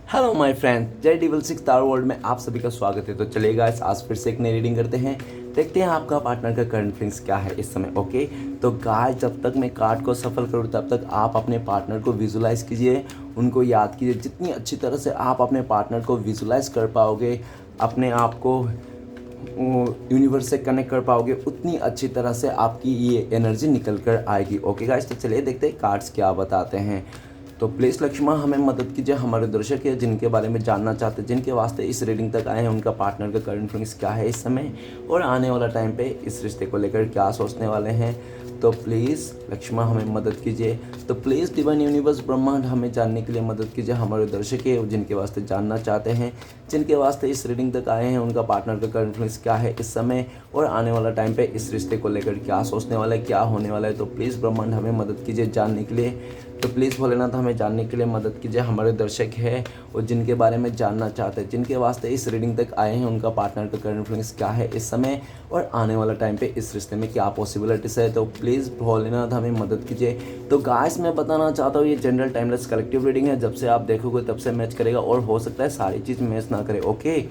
Hello my friend, जय dual six star world में आप सभी का स्वागत है। तो चलिए गाइस, आज फिर से एक नई रीडिंग करते हैं। देखते हैं आपका पार्टनर का करंट फीलिंग्स क्या है इस समय। ओके, तो गाइस जब तक मैं कार्ड को सफल करूँ तब तक आप अपने पार्टनर को विजुलाइज कीजिए, उनको याद कीजिए। जितनी अच्छी तरह से आप अपने पार्टनर को विजुलाइज कर पाओगे, अपने आप को यूनिवर्स से कनेक्ट कर पाओगे, उतनी अच्छी तरह से आपकी ये एनर्जी निकल कर आएगी। ओके गाइस, तो चलिए देखते हैं कार्ड्स क्या बताते हैं। तो प्लीज़ लक्ष्मण हमें मदद कीजिए। हमारे दर्शक है जिनके बारे में जानना चाहते हैं, जिनके वास्ते इस रीडिंग तक आए हैं, उनका पार्टनर का करंट फीलिंग्स क्या है इस समय और आने वाला टाइम पे इस रिश्ते को लेकर क्या सोचने वाले हैं। तो प्लीज़ लक्ष्मण हमें मदद कीजिए। तो प्लीज़ डिवाइन यूनिवर्स ब्रह्मांड हमें जानने के लिए मदद कीजिए। हमारे दर्शक है जिनके वास्ते जानना चाहते हैं, जिनके वास्ते इस रीडिंग तक आए हैं, उनका पार्टनर का करंट फीलिंग्स क्या है इस समय और आने वाला टाइम पे इस रिश्ते को लेकर क्या सोचने वाला है, क्या होने वाला है। तो प्लीज़ ब्रह्मांड हमें मदद कीजिए जानने के लिए। तो प्लीज़ भोलेनाथ हमें जानने के लिए मदद कीजिए। हमारे दर्शक हैं और जिनके बारे में जानना चाहते हैं, जिनके वास्ते इस रीडिंग तक आए हैं, उनका पार्टनर का करंट फीलिंग्स क्या है इस समय और आने वाला टाइम पे इस रिश्ते में क्या पॉसिबिलिटीज़ है। तो प्लीज़ भोलेनाथ हमें मदद कीजिए। तो गाइस मैं बताना चाहता हूँ, ये जनरल टाइमलेस कलेक्टिव रीडिंग है। जब से आप देखोगे तब से मैच करेगा और हो सकता है सारी चीज़ मैच ना करे। ओके,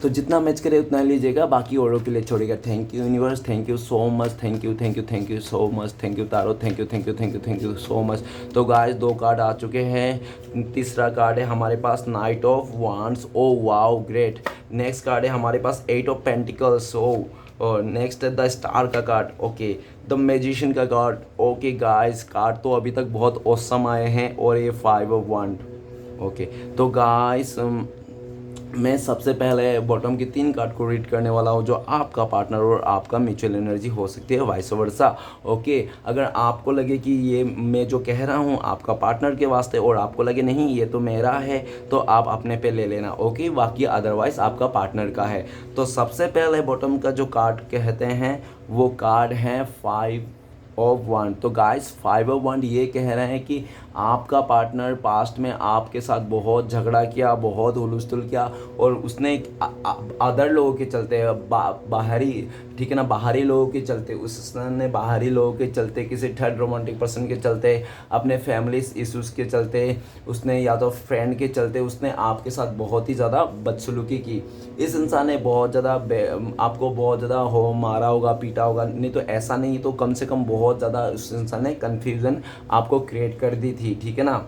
तो जितना मैच करे उतना लीजिएगा, बाकी औरों के लिए छोड़ेगा। Thank you universe, thank you so much, thank you thank you thank you so much, thank you tarot, thank you thank you thank you thank you so much. तो गाइस 2 कार्ड आ चुके हैं। तीसरा कार्ड है हमारे पास Knight of Wands. Oh wow great. Next card है हमारे पास 8 ऑफ पेंटिकल्स। ओ और नेक्स्ट है द स्टार का कार्ड। ओके, द मैजिशियन का कार्ड। ओके गाइस, कार्ड तो अभी तक बहुत ऑसम आए हैं और ये 5 ऑफ वांड। ओके, तो गाइस मैं सबसे पहले बॉटम की 3 कार्ड को रीड करने वाला हूँ, जो आपका पार्टनर और आपका म्यूचुअल एनर्जी हो सकती है, वाइस वर्सा। ओके, अगर आपको लगे कि ये मैं जो कह रहा हूँ आपका पार्टनर के वास्ते और आपको लगे नहीं ये तो मेरा है, तो आप अपने पे ले लेना। ओके, बाकी अदरवाइज आपका पार्टनर का है। तो सबसे पहले बॉटम का जो कार्ड कहते हैं वो कार्ड है 5 ऑफ वन। तो गाइस 5 ऑफ वन ये कह रहे हैं कि आपका पार्टनर पास्ट में आपके साथ बहुत झगड़ा किया, बहुत हुलूस्थुल किया और उसने अदर लोगों के चलते बाहरी, ठीक है ना, बाहरी लोगों के चलते, उसने बाहरी लोगों के चलते, किसी थर्ड रोमांटिक पर्सन के चलते, अपने फैमिली इश्यूज़ के चलते, उसने या तो फ्रेंड के चलते उसने आपके साथ बहुत ही ज़्यादा बदसलूकी की। इस इंसान ने बहुत ज़्यादा आपको बहुत ज़्यादा मारा होगा, पीटा होगा, नहीं तो ऐसा नहीं तो कम से कम बहुत ज़्यादा उस इंसान ने कन्फ्यूज़न आपको क्रिएट कर दी थी, ठीक है ना।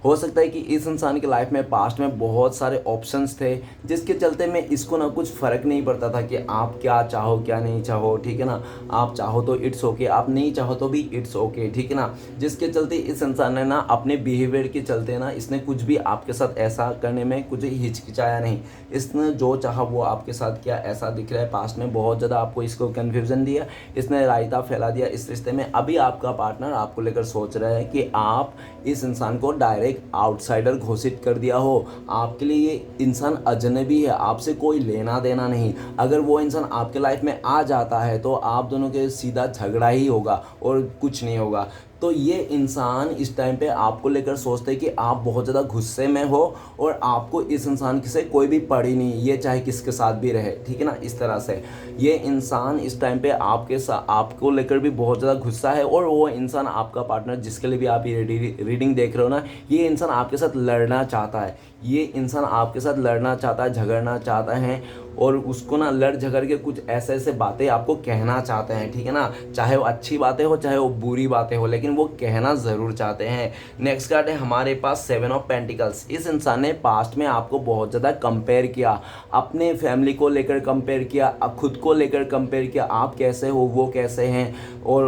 हो सकता है कि इस इंसान की लाइफ में पास्ट में बहुत सारे ऑप्शंस थे जिसके चलते में इसको ना कुछ फ़र्क नहीं पड़ता था कि आप क्या चाहो क्या नहीं चाहो, ठीक है ना। आप चाहो तो इट्स ओके, आप नहीं चाहो तो भी इट्स ओके, ठीक है ना। जिसके चलते इस इंसान ने ना अपने बिहेवियर के चलते ना इसने कुछ भी आपके साथ ऐसा करने में कुछ हिचकिचाया नहीं। इसने जो चाहा वो आपके साथ किया। ऐसा दिख रहा है पास्ट में बहुत ज़्यादा आपको इसको कन्फ्यूज़न दिया, इसने रायता फैला दिया इस रिश्ते में। अभी आपका पार्टनर आपको लेकर सोच रहा है कि आप इस इंसान को डायरेक्ट आउटसाइडर घोषित कर दिया हो। आपके लिए ये इंसान अजनबी है, आपसे कोई लेना देना नहीं। अगर वो इंसान आपके लाइफ में आ जाता है तो आप दोनों के सीधा झगड़ा ही होगा और कुछ नहीं होगा। तो ये इंसान इस टाइम पे आपको लेकर सोचते हैं कि आप बहुत ज़्यादा गुस्से में हो और आपको इस इंसान से कोई भी पड़ी नहीं, ये चाहे किसके साथ भी रहे, ठीक है ना। इस तरह से ये इंसान इस टाइम पे आपके साथ आपको लेकर भी बहुत ज़्यादा गुस्सा है और वो इंसान आपका पार्टनर जिसके लिए भी आप ये रीडिंग देख रहे हो ना, ये इंसान आपके साथ लड़ना चाहता है। ये इंसान आपके साथ लड़ना चाहता है, झगड़ना चाहता है और उसको ना लड़ झगड़ के कुछ ऐसे ऐसे बातें आपको कहना चाहते हैं, ठीक है ना। चाहे वो अच्छी बातें हो चाहे वो बुरी बातें हो, लेकिन वो कहना ज़रूर चाहते हैं। नेक्स्ट कार्ड है हमारे पास 7 ऑफ पेंटिकल्स। इस इंसान ने पास्ट में आपको बहुत ज़्यादा कंपेयर किया, अपने फैमिली को लेकर कंपेयर किया, खुद को लेकर कंपेयर किया, आप कैसे हो वो कैसे हैं। और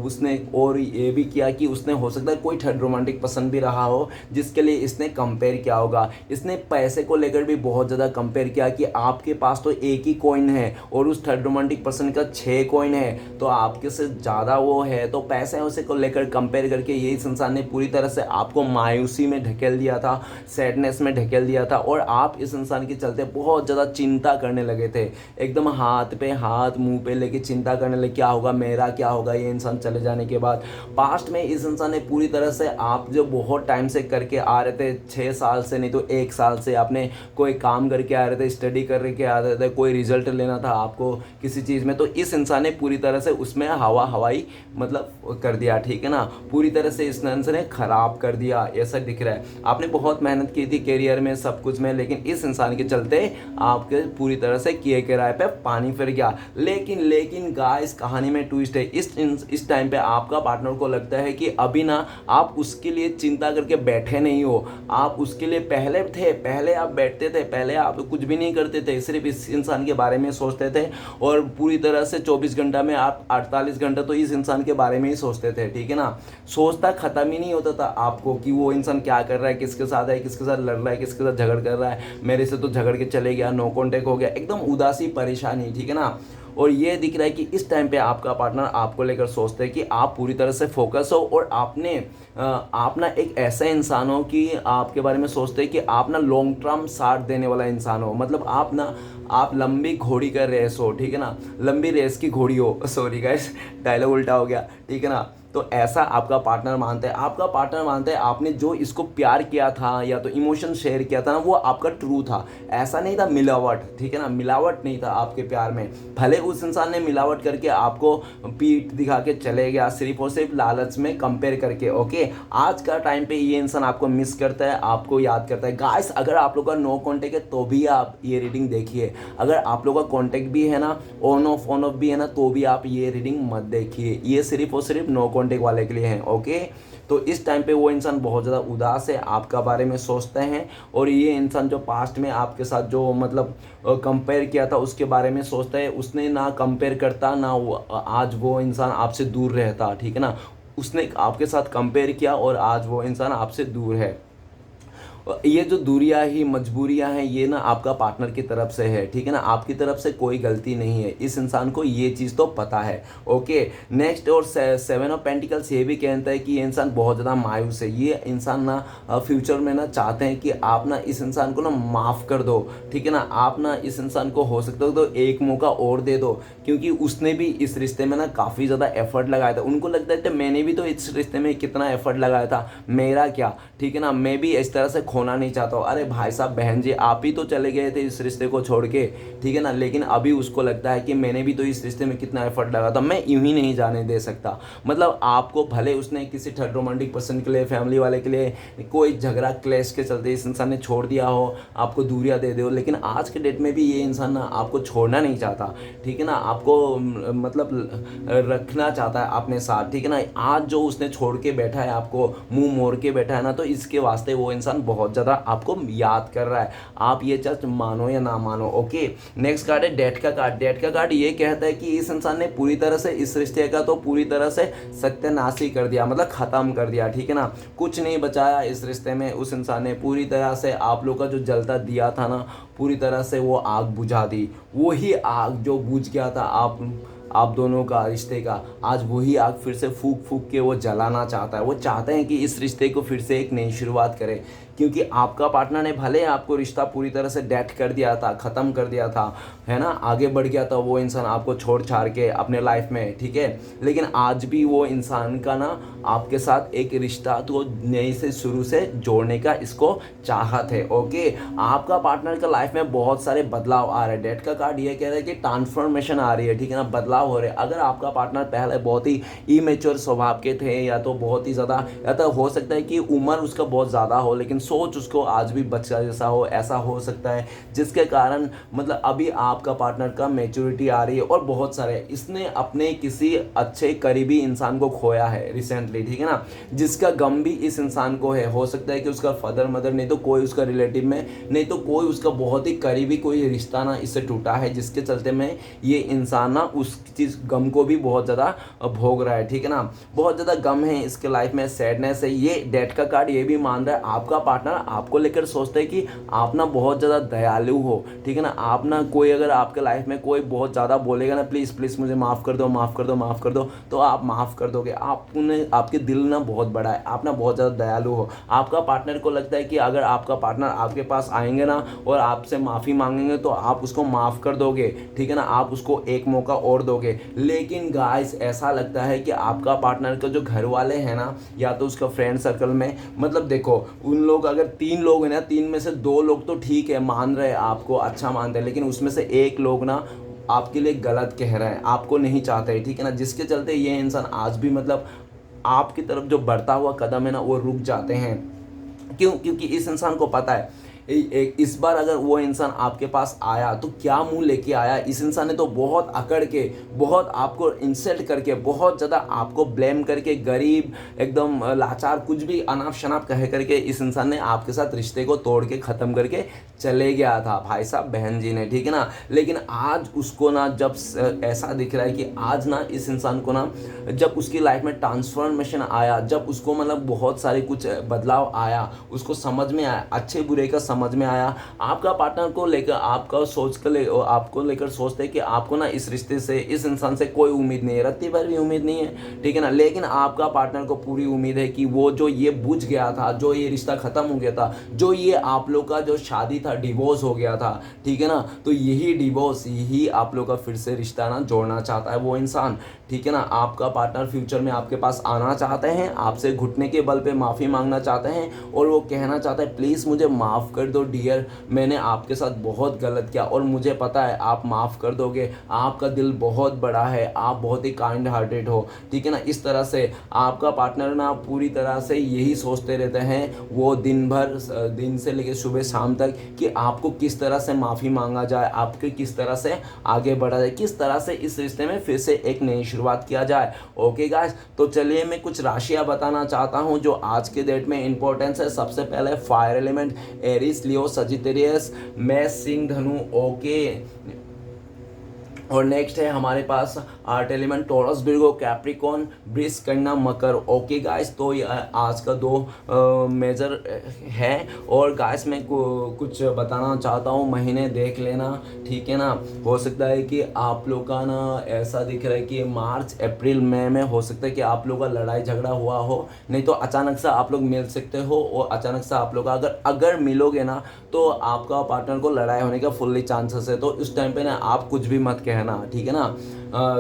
उसने और ये भी किया कि उसने हो सकता है कोई थर्ड रोमांटिक पसंद भी रहा हो जिसके लिए इसने कंपेयर किया होगा। इसने पैसे को लेकर भी बहुत ज़्यादा कंपेयर किया कि आपके पास तो एक ही कॉइन है और उस थर्ड रोमांटिक पर्सन का 6 कॉइन है, तो आपके से ज़्यादा वो है। तो पैसे उसे को लेकर कंपेयर करके ये इस इंसान ने पूरी तरह से आपको मायूसी में ढकेल दिया था, सैडनेस में ढकेल दिया था और आप इस इंसान के चलते बहुत ज़्यादा चिंता करने लगे थे। एकदम हाथ पे हाथ मुंह पे लेके चिंता करने लगे, क्या होगा मेरा, क्या होगा ये इंसान चले जाने के बाद। पास्ट में इस इंसान ने पूरी तरह से आप जो बहुत टाइम से करके आ रहे थे, 6 साल से नहीं तो 1 साल से आपने कोई काम करके आ रहे थे, स्टडी करके आते थे, कोई रिजल्ट लेना था आपको किसी चीज़ में, तो इस इंसान ने पूरी तरह से उसमें हवाई मतलब कर दिया, ठीक है ना, पूरी तरह से इस इंसान ने खराब कर दिया, ऐसा दिख रहा है। आपने बहुत मेहनत की थी करियर में, सब कुछ में, लेकिन इस इंसान के चलते आपके पूरी तरह से किए किराए पे पानी फिर गया। लेकिन गाइस कहानी में ट्विस्ट है, इस टाइम पे आपका पार्टनर को लगता है कि अभी ना आप उसके लिए चिंता करके बैठे नहीं हो, आप उसके लिए पहले आप बैठते थे, पहले आप कुछ भी नहीं करते थे, सिर्फ इस इंसान के बारे में सोचते थे, और पूरी तरह से 24 घंटा में आप 48 घंटा तो इस इंसान के बारे में ही सोचते थे, ठीक है ना। सोचता खत्म ही नहीं होता था आपको कि वो इंसान क्या कर रहा है, किसके साथ है, किसके साथ लड़ रहा है, किसके साथ झगड़ कर रहा है, मेरे से तो झगड़ के चले गया, नो कॉन्टेक्ट हो गया, एकदम उदासी परेशानी, ठीक है ना। और ये दिख रहा है कि इस टाइम पे आपका पार्टनर आपको लेकर सोचते हैं कि आप पूरी तरह से फोकस हो, और आप ना एक ऐसा इंसान हो कि आपके बारे में सोचते हैं कि आप ना लॉन्ग टर्म साथ देने वाला इंसान हो, मतलब आप लंबी घोड़ी का रेस हो, ठीक है ना, लंबी रेस की घोड़ी हो, सॉरी गाइस डायलॉग उल्टा हो गया, ठीक है ना। तो ऐसा आपका पार्टनर मानता है, आपने जो इसको प्यार किया था या तो इमोशन शेयर किया था ना, वो आपका ट्रू था, ऐसा नहीं था मिलावट, ठीक है ना, मिलावट नहीं था आपके प्यार में। भले उस इंसान ने मिलावट करके आपको पीठ दिखा के चले गया, सिर्फ और सिर्फ लालच में कंपेयर करके, ओके। आज का टाइम पे ये इंसान आपको मिस करता है, आपको याद करता है। गाइस अगर आप लोग का नो कॉन्टेक्ट है तो भी आप ये रीडिंग देखिए, अगर आप लोग का कॉन्टेक्ट भी है ना, ऑन ऑफ भी है ना, तो भी आप ये रीडिंग मत देखिए, ये सिर्फ और सिर्फ नो कॉन्टेक्ट वाले के लिए हैं, ओके। तो इस टाइम पे वो इंसान बहुत ज़्यादा उदास है, आपका बारे में सोचते हैं, और ये इंसान जो पास्ट में आपके साथ जो मतलब कंपेयर किया था उसके बारे में सोचता है, उसने ना कंपेयर करता ना आज वो इंसान आपसे दूर रहता, ठीक है ना, उसने आपके साथ कंपेयर किया और आज वो इंसान आपसे दूर है। ये जो दूरियां ही मजबूरियां हैं, ये ना आपका पार्टनर की तरफ से है, ठीक है ना, आपकी तरफ से कोई गलती नहीं है, इस इंसान को ये चीज़ तो पता है, ओके। नेक्स्ट और 7 ऑफ पेंटिकल्स ये भी कहता है कि ये इंसान बहुत ज़्यादा मायूस है, ये इंसान ना फ्यूचर में ना चाहते हैं कि आप ना इस इंसान को ना माफ़ कर दो, ठीक है ना, आप ना इस इंसान को हो सकता हो तो एक मौका और दे दो, क्योंकि उसने भी इस रिश्ते में ना काफ़ी ज़्यादा एफर्ट लगाया था, उनको लगता है कि मैंने भी तो इस रिश्ते में कितना एफर्ट लगाया था, मेरा क्या, ठीक है ना, मैं भी इस तरह से खोना नहीं चाहता हूँ। अरे भाई साहब बहन जी, आप ही तो चले गए थे इस रिश्ते को छोड़ के, ठीक है ना, लेकिन अभी उसको लगता है कि मैंने भी तो इस रिश्ते में कितना एफर्ट लगा था, मैं यूं ही नहीं जाने दे सकता। मतलब आपको भले उसने किसी थर्ड रोमांटिक पर्सन के लिए, फैमिली वाले के लिए कोई झगड़ा क्लेश के चलते इस इंसान ने छोड़ दिया हो, आपको दूरियां दे दो, लेकिन आज के डेट में भी ये इंसान ना आपको छोड़ना नहीं चाहता, ठीक है ना, आपको मतलब रखना चाहता है अपने साथ, ठीक है ना। आज जो उसने छोड़ के बैठा है, आपको मुंह मोड़ के बैठा है ना, तो इसके वास्ते वो इंसान बहुत ज़्यादा आपको याद कर रहा है, आप ये जस्ट मानो या ना मानो, ओके। नेक्स्ट कार्ड है डेथ का कार्ड। डेथ का कार्ड ये कहता है कि इस इंसान ने पूरी तरह से इस रिश्ते का तो पूरी तरह से सत्यानाशी कर दिया, मतलब ख़त्म कर दिया, ठीक है ना, कुछ नहीं बचाया इस रिश्ते में। उस इंसान ने पूरी तरह से आप लोग का जो जलता दिया था ना, पूरी तरह से वो आग बुझा दी, वही आग जो बुझ गया था आप दोनों का रिश्ते का, आज वही आग फिर से फूक फूक के वो जलाना चाहता है। वो चाहते हैं कि इस रिश्ते को फिर से एक नई शुरुआत करें, क्योंकि आपका पार्टनर ने भले आपको रिश्ता पूरी तरह से डेथ कर दिया था, ख़त्म कर दिया था, है ना, आगे बढ़ गया था वो इंसान आपको छोड़ छाड़ के अपने लाइफ में, ठीक है, लेकिन आज भी वो इंसान का ना आपके साथ एक रिश्ता तो नई से शुरू से जोड़ने का इसको चाहत है, ओके। आपका पार्टनर का लाइफ में बहुत सारे बदलाव आ रहे हैं। डेथ का कार्ड ये कह रहा है कि ट्रांसफॉर्मेशन आ रही है, ठीक है ना, बदलाव हो रहे हैं। अगर आपका पार्टनर पहले बहुत ही इमेच्योर स्वभाव के थे, या तो बहुत ही ज़्यादा, या तो हो सकता है कि उम्र उसका बहुत ज़्यादा हो लेकिन सोच उसको आज भी बच्चा जैसा हो, ऐसा हो सकता है, जिसके कारण मतलब अभी आपका पार्टनर का मैच्योरिटी आ रही है। और बहुत सारे इसने अपने किसी अच्छे करीबी इंसान को खोया है रिसेंटली, ठीक है ना, जिसका गम भी इस इंसान को है। हो सकता है कि उसका फादर मदर, नहीं तो कोई उसका रिलेटिव में, नहीं तो कोई उसका बहुत ही करीबी कोई रिश्ता ना इससे टूटा है, जिसके चलते में ये इंसान ना उस चीज़ गम को भी बहुत ज़्यादा भोग रहा है, ठीक है ना, बहुत ज़्यादा गम है इसके लाइफ में, सैडनेस है। ये डेथ का कार्ड ये भी मान रहा है आपका पार्टनर आपको लेकर सोचते हैं कि आप ना बहुत ज़्यादा दयालु हो, ठीक है ना, आप ना कोई अगर आपके लाइफ में कोई बहुत ज़्यादा बोलेगा ना, प्लीज़ प्लीज़ मुझे माफ़ कर दो, माफ़ कर दो, माफ़ कर दो, तो आप माफ़ कर दोगे। आपके दिल ना बहुत बड़ा है, आप ना बहुत ज़्यादा दयालु हो। आपका पार्टनर को लगता है कि अगर आपका पार्टनर आपके पास आएंगे ना और आपसे माफ़ी मांगेंगे तो आप उसको माफ़ कर दोगे, ठीक है ना, आप उसको एक मौका और दोगे। लोगे। लेकिन गाइस ऐसा लगता है कि आपका पार्टनर का जो घर वाले हैं ना, या तो उसका फ्रेंड सर्कल में, मतलब देखो उन लोग अगर 3 लोग हैं ना, 3 में से 2 लोग तो ठीक है, मान रहे हैं आपको, अच्छा मानते हैं, लेकिन उसमें से एक लोग ना आपके लिए गलत कह रहे हैं, आपको नहीं चाहते हैं, ठीक है ना, जिसके चलते ये इंसान आज भी मतलब आपकी तरफ जो बढ़ता हुआ कदम है ना वो रुक जाते हैं। क्यों? क्योंकि इस इंसान को पता है इस बार अगर वो इंसान आपके पास आया तो क्या मुंह लेके आया। इस इंसान ने तो बहुत अकड़ के, बहुत आपको इंसल्ट करके, बहुत ज़्यादा आपको ब्लेम करके, गरीब एकदम लाचार कुछ भी अनाप शनाप कह करके इस इंसान ने आपके साथ रिश्ते को तोड़ के ख़त्म करके चले गया था भाई साहब, बहन जी ने, ठीक है ना। लेकिन आज उसको ना जब ऐसा दिख रहा है कि आज ना इस इंसान को ना जब उसकी लाइफ में ट्रांसफॉर्मेशन आया, जब उसको मतलब बहुत सारे कुछ बदलाव आया, उसको समझ में आया, अच्छे बुरे का समझ में आया, आपका पार्टनर को लेकर आपका आपको लेकर सोचते हैं कि आपको ना इस रिश्ते से, इस इंसान से कोई उम्मीद नहीं है, रत्ती भर भी उम्मीद नहीं है, ठीक है ना। लेकिन आपका पार्टनर को पूरी उम्मीद है कि वो जो ये बुझ गया था, जो ये रिश्ता खत्म हो गया था, जो ये आप लोग का जो शादी था डिवोर्स हो गया था, ठीक है ना, तो यही डिवोर्स, यही आप लोग का फिर से रिश्ता ना जोड़ना चाहता है वो इंसान, ठीक है ना। आपका पार्टनर फ्यूचर में आपके पास आना चाहते हैं, आपसे घुटने के बल पे माफ़ी मांगना चाहते हैं और वो कहना चाहता है प्लीज़ मुझे माफ़ कर दो डियर, मैंने आपके साथ बहुत गलत किया और मुझे पता है आप माफ़ कर दोगे, आपका दिल बहुत बड़ा है, आप बहुत ही काइंड हार्टेड हो, ठीक है ना। इस तरह से आपका पार्टनर ना पूरी तरह से यही सोचते रहते हैं वो दिन भर, दिन से लेकर सुबह शाम तक, कि आपको किस तरह से माफ़ी मांगा जाए, आपके किस तरह से आगे बढ़ा जाए, किस तरह से इस रिश्ते में फिर से एक नई शुरुआत किया जाए। ओके गाइस, तो चलिए मैं कुछ राशियां बताना चाहता हूं जो आज के डेट में इंपॉर्टेंस है। सबसे पहले fire element Aries, Leo, Sagittarius, मेष, सिंह, धनु। ओके, और नेक्स्ट है हमारे पास earth element Taurus, Virgo, Capricorn, वृष, कन्या, मकर। ओके गाइस, तो आज का 2 मेजर है। और गाइस मैं कुछ बताना चाहता हूँ, महीने देख लेना, ठीक है ना। हो सकता है कि आप लोग का ना ऐसा दिख रहा है कि मार्च अप्रैल मई में हो सकता है कि आप लोग का लड़ाई झगड़ा हुआ हो, नहीं तो अचानक से आप लोग मिल सकते हो, और अचानक से आप लोग अगर मिलोगे ना तो आपका पार्टनर को लड़ाई होने का फुल्ली चांसेस है। तो उस टाइम पे ना आप कुछ भी मत कहना, ठीक है ना।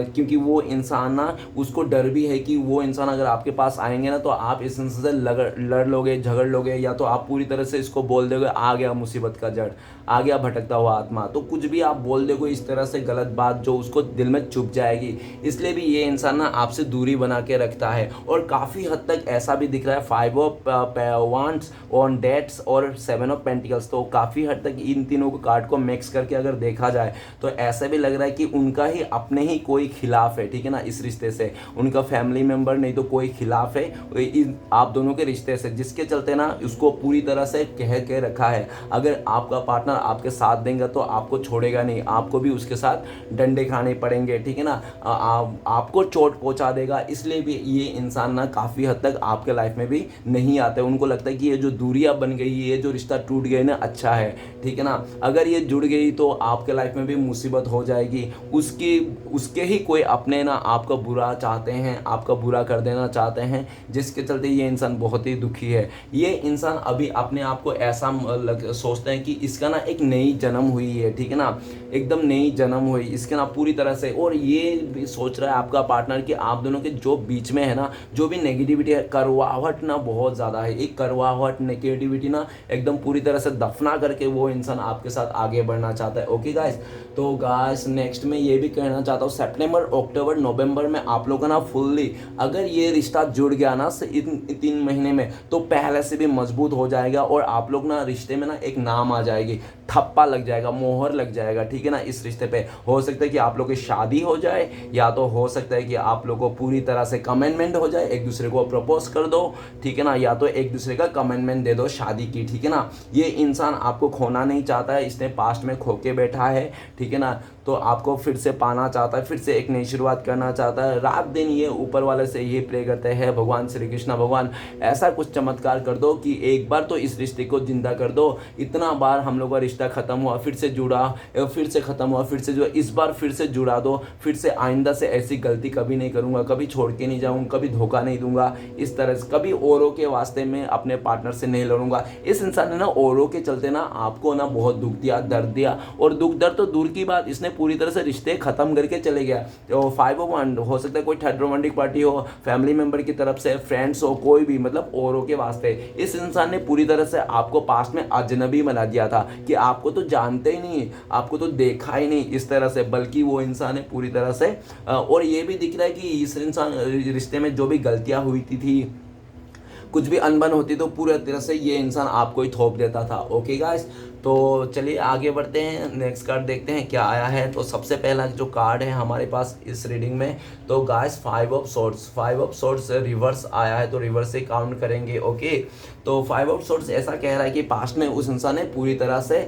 क्योंकि वो इंसान ना, उसको डर भी है कि वो इंसान अगर आपके पास आएंगे ना तो आप इस इंसान से लड़ लोगे, झगड़ लोगे, या तो आप पूरी तरह से इसको बोल दोगे आ गया मुसीबत का जड़, आ गया भटकता हुआ आत्मा, तो कुछ भी आप बोल दोगे इस तरह से गलत बात जो उसको दिल में चुभ जाएगी। इसलिए भी ये इंसान ना आपसे दूरी बना के रखता है। और काफ़ी हद तक ऐसा भी दिख रहा है 5 ऑफ वांड्स ऑन डेट्स और 7 ऑफ पेंटिकल्स, तो काफ़ी हद तक इन तीनों को कार्ड को मिक्स करके अगर देखा जाए तो ऐसा भी लग रहा है कि उनका ही अपने ही कोई खिलाफ है, ठीक है ना, इस रिश्ते से। उनका फैमिली मेंबर नहीं तो कोई खिलाफ है आप दोनों के रिश्ते से, जिसके चलते ना उसको पूरी तरह से कह के रखा है अगर आपका पार्टनर आपके साथ देंगे तो आपको छोड़ेगा नहीं, आपको भी उसके साथ डंडे खाने पड़ेंगे, ठीक है ना, आपको चोट पहुंचा देगा। इसलिए भी ये इंसान ना काफ़ी हद तक आपके लाइफ में भी नहीं आते। उनको लगता है कि ये जो दूरियां बन गई, ये जो रिश्ता टूट गया ना, अच्छा है, ठीक है ना। अगर ये जुड़ गई तो आपके लाइफ में भी मुसीबत हो जाएगी, उसके ही कोई अपने ना आपका बुरा चाहते हैं, आपका बुरा कर देना चाहते हैं, जिसके चलते ये इंसान बहुत ही दुखी है। ये इंसान अभी अपने आप को ऐसा सोचते हैं कि इसका ना एक नई जन्म हुई है, ठीक है ना, एकदम नई जन्म हुई इसके ना पूरी तरह से। और ये भी सोच रहा है आपका पार्टनर कि आप दोनों के जो बीच में है ना, जो भी नेगेटिविटी है, करवाहट ना बहुत ज़्यादा है, एक करवाहट नेगेटिविटी ना एकदम पूरी तरह से दफना करके वो इंसान आपके साथ आगे बढ़ना चाहता है। ओके गाइस, तो गाइस नेक्स्ट में ये भी कहना चाहता हूँ, सितंबर, अक्टूबर, नवंबर में आप लोगों का ना फुल्ली अगर ये रिश्ता जुड़ गया ना इन 3 महीने में तो पहले से भी मजबूत हो जाएगा, और आप लोग ना रिश्ते में ना एक नाम आ जाएगी, थप्पा लग जाएगा, मोहर लग जाएगा, ठीक है ना। इस रिश्ते पे हो सकता है कि आप लोग की शादी हो जाए, या तो हो सकता है कि आप लोग को पूरी तरह से कमिटमेंट हो जाए, एक दूसरे को प्रपोज कर दो, ठीक है ना, या तो एक दूसरे का कमिटमेंट दे दो शादी की, ठीक है ना। ये इंसान आपको खोना नहीं चाहता है, इसने पास्ट में खो के बैठा है, ठीक है ना, तो आपको फिर से पाना चाहता है, फिर से एक नई शुरुआत करना चाहता है। रात दिन ये ऊपर वाले से ये प्रे करते हैं, भगवान श्री कृष्ण, भगवान ऐसा कुछ चमत्कार कर दो कि एक बार तो इस रिश्ते को जिंदा कर दो। इतना बार हम लोग का रिश्ता खत्म हुआ, फिर से जुड़ा, फिर से खत्म हुआ, फिर से जुड़ा, इस बार फिर से जुड़ा दो, फिर से आइंदा से ऐसी गलती कभी नहीं करूंगा, कभी छोड़ के नहीं जाऊंगा, कभी धोखा नहीं दूंगा, इस तरह से कभी औरों के वास्ते में अपने पार्टनर से नहीं लड़ूंगा। इस इंसान ने ना औरों के चलते ना आपको ना बहुत दुख दिया, दर्द दिया, और दुख दर्द तो दूर की बात, इसने पूरी तरह से रिश्ते खत्म करके चले चले गया। तो 501 हो सकता है कोई थर्ड रोमांटिक पार्टी हो, फैमिली मेम्बर की तरफ से, फ्रेंड्स हो, कोई भी मतलब औरों के वास्ते। इस इंसान ने पूरी तरह से आपको पास्ट में अजनबी बना दिया था कि आपको तो जानते ही नहीं, आपको तो देखा ही नहीं इस तरह से, बल्कि वो इंसान है पूरी तरह से। और ये भी दिख रहा है कि इस इंसान रिश्ते में जो भी गलतियां हुई थी, कुछ भी अनबन होती तो पूरे तरह से ये इंसान आपको ही थोप देता था। ओके गाइस, तो चलिए आगे बढ़ते हैं, नेक्स्ट कार्ड देखते हैं क्या आया है। तो सबसे पहला जो कार्ड है हमारे पास इस रीडिंग में, तो guys 5 of swords, 5 of swords reverse आया है, तो रिवर्स से काउंट करेंगे। ओके, तो 5 ऑफ सोर्ड्स ऐसा कह रहा है कि पास्ट में उस इंसान ने पूरी तरह से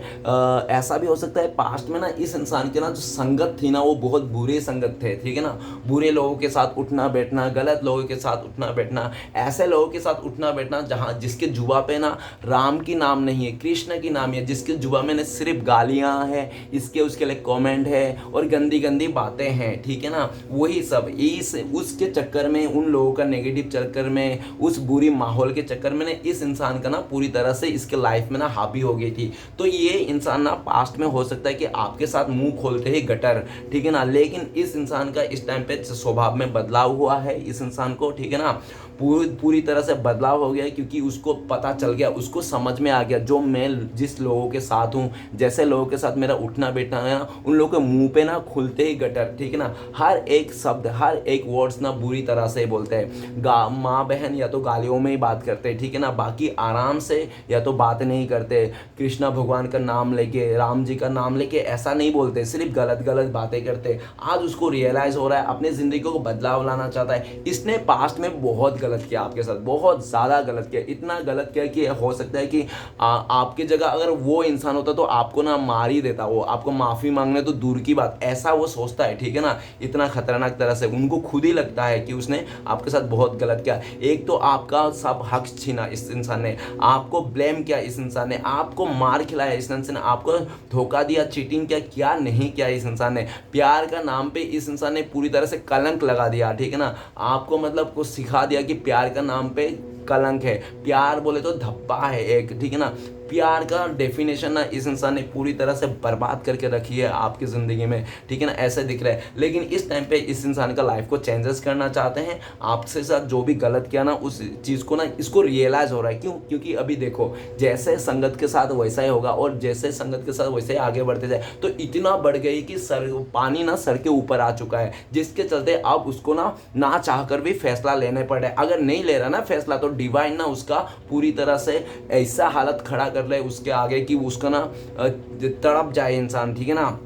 ऐसा भी हो सकता है पास्ट में ना इस इंसान की ना जो संगत थी ना वो बहुत बुरे संगत थे, ठीक है ना, बुरे लोगों के साथ उठना बैठना, गलत लोगों के साथ उठना बैठना, ऐसे लोगों के साथ उठना बैठना जहाँ जिसके जुबा पे ना राम की नाम नहीं है, कृष्ण की नाम है, जिसके जुबा में ना सिर्फ गालियाँ हैं, इसके उसके लिए कमेंट है और गंदी गंदी बातें हैं, ठीक है ना, वही सब इस उसके चक्कर में, उन लोगों का नेगेटिव चक्कर में, उस बुरी माहौल के चक्कर में ना इस इंसान का ना पूरी तरह से इसके लाइफ में ना हावी हो गई थी। तो ये इंसान ना पास्ट में हो सकता है कि आपके साथ मुंह खोलते ही गटर, ठीक है ना, लेकिन इस इंसान का इस टाइम पे स्वभाव में बदलाव हुआ है इस इंसान को, ठीक है ना, पूरी तरह से बदलाव हो गया है, क्योंकि उसको पता चल गया, उसको समझ में आ गया जो मैं जिस लोगों के साथ हूँ, जैसे लोगों के साथ मेरा उठना बैठना है ना, उन लोगों के मुंह पे ना खुलते ही गटर, ठीक है ना, हर एक शब्द हर एक वर्ड्स ना बुरी तरह से बोलते हैं, माँ बहन या तो गालियों में ही बात करते हैं, ठीक है ना, बाकी आराम से या तो बात नहीं करते, कृष्णा भगवान का नाम लेके, राम जी का नाम लेके ऐसा नहीं बोलते, सिर्फ गलत गलत बातें करते। आज उसको रियलाइज हो रहा है, अपने जिंदगी को बदलाव लाना चाहता है। इसने पास्ट में बहुत गलत किया आपके साथ, बहुत ज़्यादा गलत किया, इतना गलत किया कि हो सकता है कि आपकी जगह अगर वो इंसान होता तो आपको ना मार ही देता, वो आपको माफ़ी मांगने तो दूर की बात, ऐसा वो सोचता है, ठीक है ना, इतना खतरनाक तरह से उनको खुद ही लगता है कि उसने आपके साथ बहुत गलत किया। एक तो आपका सब हक छीना इस इंसान ने, आपको ब्लेम किया इस इंसान ने, आपको मार खिलाया इस इंसान ने, आपको धोखा दिया, चीटिंग किया, क्या नहीं किया इस इंसान ने, प्यार का नाम पे इस इंसान ने पूरी तरह से कलंक लगा दिया, ठीक है ना, आपको मतलब कुछ सिखा दिया कि प्यार का नाम पे कलंक है, प्यार बोले तो धब्बा है एक, ठीक है ना, प्यार का डेफिनेशन ना इस इंसान ने पूरी तरह से बर्बाद करके रखी है आपकी ज़िंदगी में, ठीक है ना, ऐसे दिख रहा है। लेकिन इस टाइम पे इस इंसान का लाइफ को चेंजेस करना चाहते हैं, आपसे साथ जो भी गलत किया ना उस चीज़ को ना इसको रियलाइज़ हो रहा है। क्यों? क्योंकि अभी देखो जैसे संगत के साथ वैसा ही होगा, और जैसे संगत के साथ वैसे ही आगे बढ़ते जाए तो इतना बढ़ गई कि पानी ना सर के ऊपर आ चुका है, जिसके चलते अब उसको ना चाह कर भी फैसला लेने पड़ रहा है। अगर नहीं ले रहा ना फैसला तो डिवाइन ना उसका पूरी तरह से ऐसा हालत खड़ा कर ले उसके आगे कि उसका ना तड़प जाए इंसान, ठीक है ना,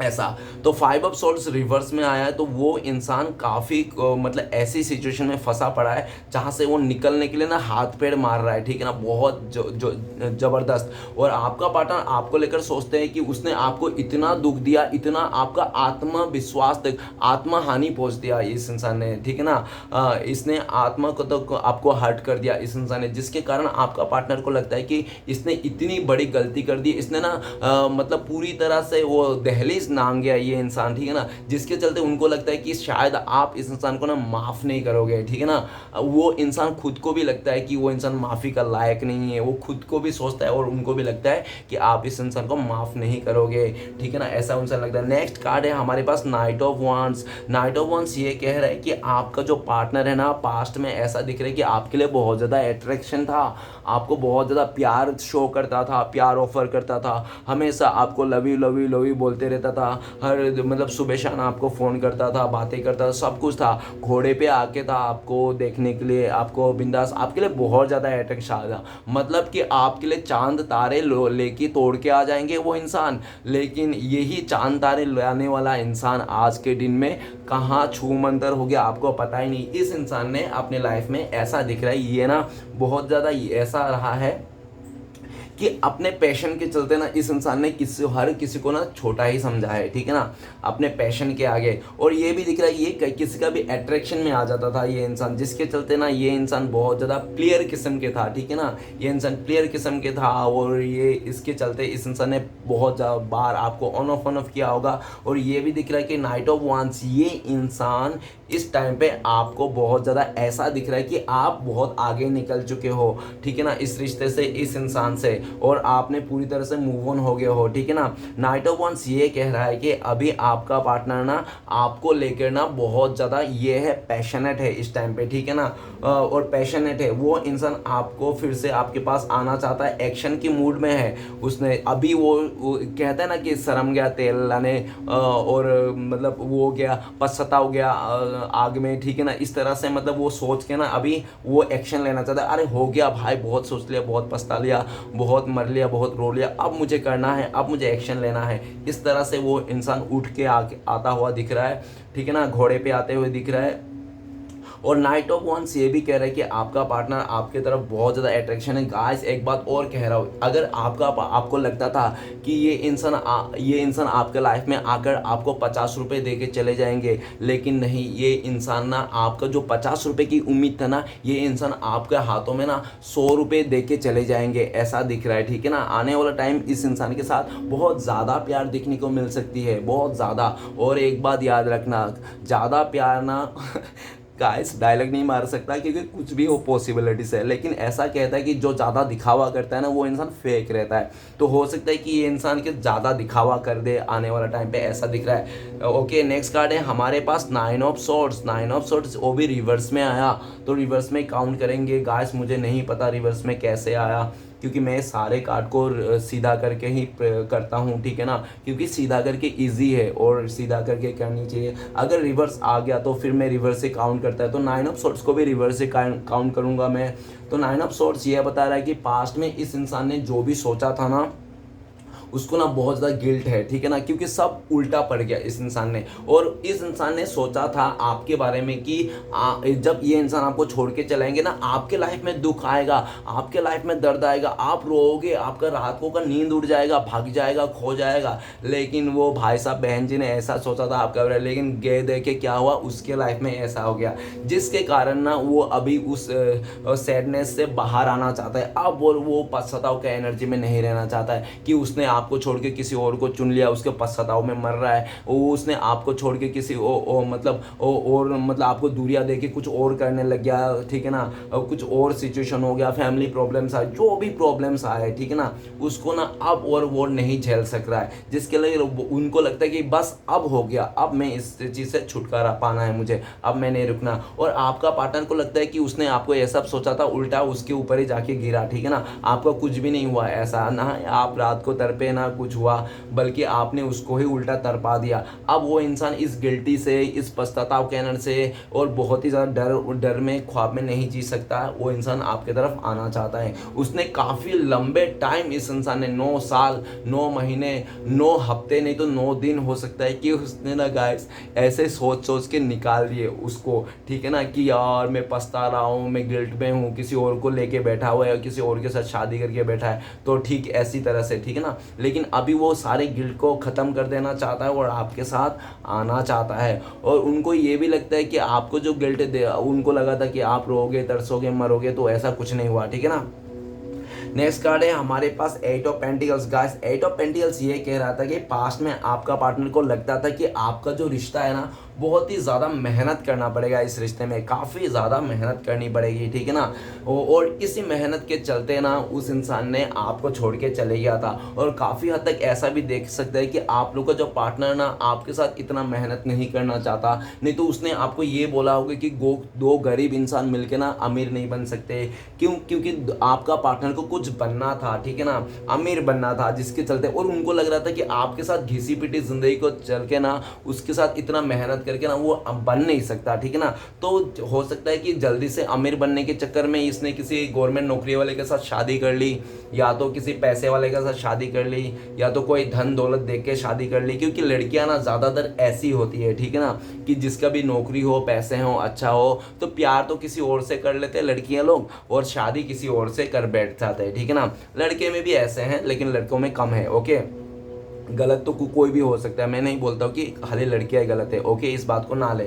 ऐसा। तो 5 ऑफ सोर्ड्स रिवर्स में आया है, तो वो इंसान काफ़ी मतलब ऐसी सिचुएशन में फंसा पड़ा है जहाँ से वो निकलने के लिए ना हाथ पैर मार रहा है, ठीक है ना, बहुत जो ज़बरदस्त। और आपका पार्टनर आपको लेकर सोचते हैं कि उसने आपको इतना दुख दिया, इतना आपका आत्मविश्वास तक आत्मा हानि पहुँच दिया इस इंसान ने, ठीक है ना, इसने आत्मा को तो आपको हर्ट कर दिया इस इंसान ने, जिसके कारण आपका पार्टनर को लगता है कि इसने इतनी बड़ी गलती कर दी, इसने ना मतलब पूरी तरह से वो दहलीज नांग गया ये इंसान, ठीक है ना, जिसके चलते उनको लगता है कि शायद आप इस इंसान को ना माफ़ नहीं करोगे, ठीक है ना, वो इंसान खुद को भी लगता है कि वो इंसान माफ़ी का लायक नहीं है, वो खुद को भी सोचता है और उनको भी लगता है कि आप इस इंसान को माफ़ नहीं करोगे, ठीक है ना, ऐसा उनसे लगता है। नेक्स्ट कार्ड है हमारे पास Knight of Wands. Knight of Wands ये कह रहा है कि आपका जो पार्टनर है ना पास्ट में ऐसा दिख रहा है कि आपके लिए बहुत ज़्यादा अट्रैक्शन था, आपको बहुत ज़्यादा प्यार शो करता था, प्यार ऑफर करता था, हमेशा आपको love you love you love you बोलते रहता था, हर मतलब सुबह शाम आपको फ़ोन करता था, बातें करता था, सब कुछ था, घोड़े पे आके था आपको देखने के लिए, आपको बिंदास, आपके लिए बहुत ज़्यादा अट्रैक्शन था, मतलब कि आपके लिए चांद तारे लेके तोड़ के आ जाएंगे वो इंसान। लेकिन यही चांद तारे लाने वाला इंसान आज के दिन में कहाँ छू मंतर हो गया आपको पता ही नहीं। इस इंसान ने अपने लाइफ में ऐसा दिख रहा है, ये ना बहुत ज़्यादा ऐसा रहा है कि अपने पैशन के चलते ना इस इंसान ने हर किसी को ना छोटा ही समझा है, ठीक है ना, अपने पैशन के आगे। और ये भी दिख रहा है ये किसी का भी अट्रैक्शन में आ जाता था ये इंसान, जिसके चलते ना ये इंसान बहुत ज़्यादा प्लेयर किस्म के था, ठीक है ना, ये इंसान प्लेयर किस्म के था। और ये इसके चलते इस इंसान ने बहुत ज़्यादा बार आपको ऑन ऑफ किया होगा। और ये भी दिख रहा है कि नाइट ऑफ वांड्स ये इंसान इस टाइम पे आपको बहुत ज़्यादा ऐसा दिख रहा है कि आप बहुत आगे निकल चुके हो, ठीक है ना, इस रिश्ते से, इस इंसान से, और आपने पूरी तरह से मूव ऑन हो गए हो, ठीक है ना। नाइट ऑफ वंस ये कह रहा है कि अभी आपका पार्टनर ना आपको लेकर ना बहुत ज़्यादा ये है, पैशनेट है इस टाइम पे, ठीक है ना, और पैशनेट है वो इंसान, आपको फिर से आपके पास आना चाहता है, एक्शन की मूड में है। उसने अभी वो कहता है ना कि शर्म गया तेल लाने, और मतलब वो हो गया, पछतावा गया आग में, ठीक है ना, इस तरह से मतलब वो सोच के ना अभी वो एक्शन लेना चाहता है। अरे हो गया भाई, बहुत सोच लिया, बहुत पछता लिया, बहुत मर लिया, बहुत रो लिया, अब मुझे करना है, अब मुझे एक्शन लेना है। इस तरह से वो इंसान उठ के आके आता हुआ दिख रहा है, ठीक है ना, घोड़े पे आते हुए दिख रहा है। और नाइट ऑफ वंस ये भी कह रहा है कि आपका पार्टनर आपके तरफ बहुत ज़्यादा अट्रैक्शन है। गाइस एक बात और कह रहा हूँ, अगर आपको लगता था कि ये इंसान आपके लाइफ में आकर आपको 50 रुपये दे के चले जाएंगे, लेकिन नहीं, ये इंसान ना आपका जो 50 रुपये की उम्मीद था ना, ये इंसान आपके हाथों में ना 100 रुपये दे के चले जाएंगे, ऐसा दिख रहा है, ठीक है ना। आने वाला टाइम इस इंसान के साथ बहुत ज़्यादा प्यार देखने को मिल सकती है, बहुत ज़्यादा। और एक बात याद रखना, ज़्यादा प्यार ना गाइस डायलॉग नहीं मार सकता क्योंकि कुछ भी हो पॉसिबिलिटीज है, लेकिन ऐसा कहता है कि जो ज़्यादा दिखावा करता है ना वो इंसान फेक रहता है। तो हो सकता है कि ये इंसान के ज़्यादा दिखावा कर दे आने वाला टाइम पे, ऐसा दिख रहा है। ओके, नेक्स्ट कार्ड है हमारे पास 9 ऑफ सोर्ड्स। 9 ऑफ सोर्ड्स वो भी रिवर्स में आया, तो रिवर्स में काउंट करेंगे गाइस। मुझे नहीं पता रिवर्स में कैसे आया, क्योंकि मैं सारे कार्ड को सीधा करके ही करता हूँ, ठीक है ना, क्योंकि सीधा करके इजी है और सीधा करके करनी चाहिए। अगर रिवर्स आ गया तो फिर मैं रिवर्स से काउंट करता है, तो 9 ऑफ सोर्ड्स को भी रिवर्स से काउंट करूँगा मैं। तो 9 ऑफ सोर्ड्स ये बता रहा है कि पास्ट में इस इंसान ने जो भी सोचा था ना, उसको ना बहुत ज़्यादा गिल्ट है, ठीक है ना, क्योंकि सब उल्टा पड़ गया इस इंसान ने। और इस इंसान ने सोचा था आपके बारे में कि जब ये इंसान आपको छोड़ के चलाएंगे ना, आपके लाइफ में दुख आएगा, आपके लाइफ में दर्द आएगा, आप रोओगे, आपका रातों का नींद उड़ जाएगा, भाग जाएगा, खो जाएगा। लेकिन वो भाई साहब बहन जी ने ऐसा सोचा था आपका बारे में, लेकिन गे देखे क्या हुआ, उसके लाइफ में ऐसा हो गया, जिसके कारण ना वो अभी उस सैडनेस से बाहर आना चाहता है अब, और वो पश्चाताप का एनर्जी में नहीं रहना चाहता है कि उसने आपको छोड़ के किसी और को चुन लिया, उसके पश्चाताप में मर रहा है। वो उसने आपको छोड़ के किसी मतलब आपको दूरियां दे के कुछ और करने लग गया, ठीक है ना, कुछ और सिचुएशन हो गया, फैमिली प्रॉब्लम्स आए, जो भी प्रॉब्लम्स आए, ठीक है ना, उसको ना अब और वो नहीं झेल सक रहा है, जिसके लिए उनको लगता है कि बस अब हो गया, अब मैं इस चीज़ से छुटकारा पाना है मुझे, अब मैं नहीं रुकना। और आपका पार्टनर को लगता है कि उसने आपको ये सब सोचा था, उल्टा उसके ऊपर ही जाके गिरा, ठीक है ना, आपका कुछ भी नहीं हुआ, ऐसा ना आप रात को तड़पे ना कुछ हुआ, बल्कि आपने उसको ही उल्टा तड़पा दिया। अब वो इंसान इस गिल्टी से, इस पश्चाताप के एनर्जी से और बहुत ही ज़्यादा डर में, ख्वाब में नहीं जी सकता। वो इंसान आपके तरफ आना चाहता है। उसने काफ़ी लंबे टाइम, इस इंसान ने 9 साल, 9 महीने, 9 हफ्ते, नहीं तो 9 दिन हो सकता है कि उसने ना गाइस ऐसे सोच सोच के निकाल दिए उसको, ठीक है ना, कि यार मैं पछता रहा हूँ, मैं गिल्ट में हूँ, किसी और को लेके बैठा हुआ है, किसी और के साथ शादी करके बैठा है, तो ठीक ऐसी तरह से, ठीक है ना। लेकिन अभी वो सारे गिल्ट को ख़त्म कर देना चाहता है और आपके साथ आना चाहता है। और उनको ये भी लगता है कि आपको जो गिल्ट दे, उनको लगा था कि आप रोगे, तरसोगे, मरोगे, तो ऐसा कुछ नहीं हुआ, ठीक है ना। नेक्स्ट कार्ड है हमारे पास 8 of pentacles. Guys 8 of pentacles ये कह रहा था कि पास्ट में आपका पार्टनर को लगता था कि आपका जो रिश्ता है ना, बहुत ही ज़्यादा मेहनत करना पड़ेगा इस रिश्ते में, काफ़ी ज़्यादा मेहनत करनी पड़ेगी, ठीक है ना। और इसी मेहनत के चलते ना उस इंसान ने आपको छोड़ के चले गया था। और काफ़ी हद तक ऐसा भी देख सकते हैं कि आप लोग का जो पार्टनर ना आपके साथ इतना मेहनत नहीं करना चाहता, नहीं तो उसने आपको ये बोला होगा कि दो गरीब इंसान मिलके ना अमीर नहीं बन सकते। क्योंकि आपका पार्टनर को कुछ बनना था, ठीक है ना, अमीर बनना था, जिसके चलते, और उनको लग रहा था कि आपके साथ घिसी पिटी जिंदगी को चल के ना उसके साथ इतना मेहनत करके ना वो बन नहीं सकता, ठीक है ना। तो हो सकता है कि जल्दी से अमीर बनने के चक्कर में इसने किसी गवर्नमेंट नौकरी वाले के साथ शादी कर ली, या तो किसी पैसे वाले के साथ शादी कर ली, या तो कोई धन दौलत देख के शादी कर ली, क्योंकि लड़कियां ना ज़्यादातर ऐसी होती है, ठीक है ना, कि जिसका भी नौकरी हो, पैसे हो, अच्छा हो, तो प्यार तो किसी और से कर लेते हैं लड़कियां लोग, और शादी किसी और से कर बैठ जाते हैं, ठीक है ना। लड़के में भी ऐसे हैं, लेकिन लड़कों में कम है। ओके, गलत तो कोई भी हो सकता है, मैं नहीं बोलता हूँ कि खाली लड़कियाँ गलत है, ओके, इस बात को ना ले।